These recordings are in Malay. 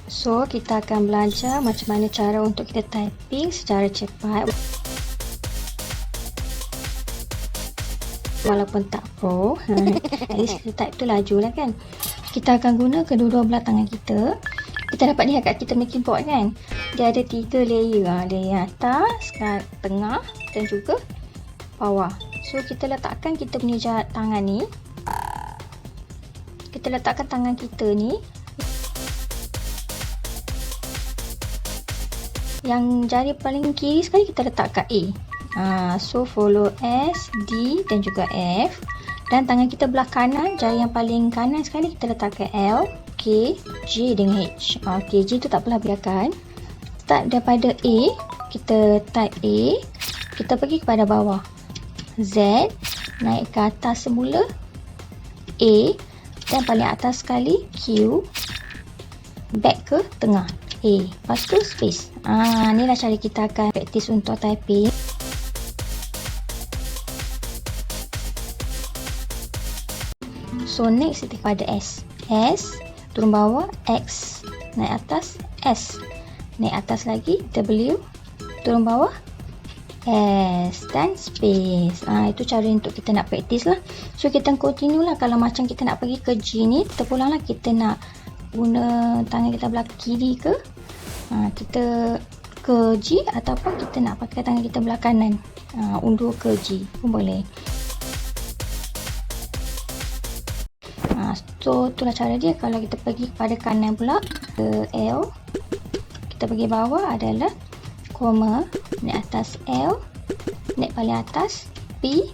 So, kita akan belajar macam mana cara untuk kita typing secara cepat. Walaupun tak pro, at least kita type tu laju lah kan. Kita akan guna kedua-dua belah tangan kita. Kita dapat lihat kat kita punya keyboard kan, dia ada 3 layer. Layer atas, tengah dan juga bawah. So, kita letakkan kita punya tangan ni. Kita letakkan tangan kita ni. Yang jari paling kiri sekali kita letak kat A. So follow S, D dan juga F. Dan tangan kita belah kanan, jari yang paling kanan sekali kita letak kat L, K, J dengan H. Okay, J tu tak apalah, biarkan. Start daripada A, kita type A. Kita pergi kepada bawah. Z, naik ke atas semula. A, dan paling atas sekali Q. Back ke tengah. A. Lepas tu space. Inilah cara kita akan praktis untuk typing. So next kita pada S. S, turun bawah, X, naik atas, S, naik atas lagi, W, turun bawah, S dan space. Itu cara untuk kita nak praktis lah. So kita continue lah. Kalau macam kita nak pergi ke G ni, terpulang lah kita nak guna tangan kita belah kiri ke, kita ke G, ataupun kita nak pakai tangan kita belah kanan, undur ke G pun boleh. So itulah cara dia. Kalau kita pergi kepada kanan pula, ke L, kita pergi bawah adalah koma, naik atas L, naik paling atas P,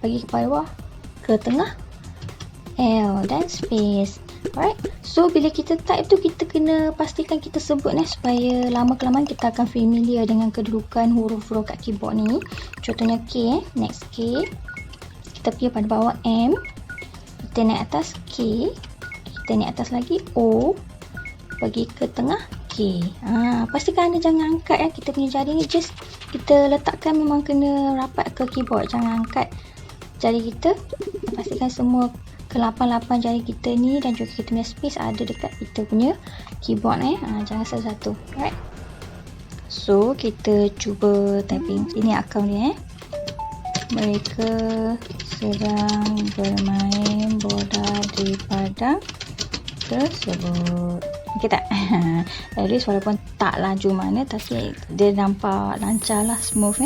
pergi ke bawah ke tengah L dan space. Alright, so bila kita type tu kita kena pastikan kita sebut supaya lama kelamaan kita akan familiar dengan kedudukan huruf-huruf kat keyboard ni. Contohnya K, next K, kita pergi pada bawah M, kita naik atas K, kita naik atas lagi O, pergi ke tengah K. Pastikan anda jangan angkat kita punya jari ni, just kita letakkan memang kena rapat ke keyboard, jangan angkat jari kita. Pastikan semua ke-8 jari kita ni dan juga kita punya space ada dekat kita punya keyboard jangan satu-satu. Alright, so kita cuba typing. Ini akaun dia. Mereka sedang bermain bola di padang tersebut. Okay tak? At least walaupun tak laju mana, tapi dia nampak lancar lah, smooth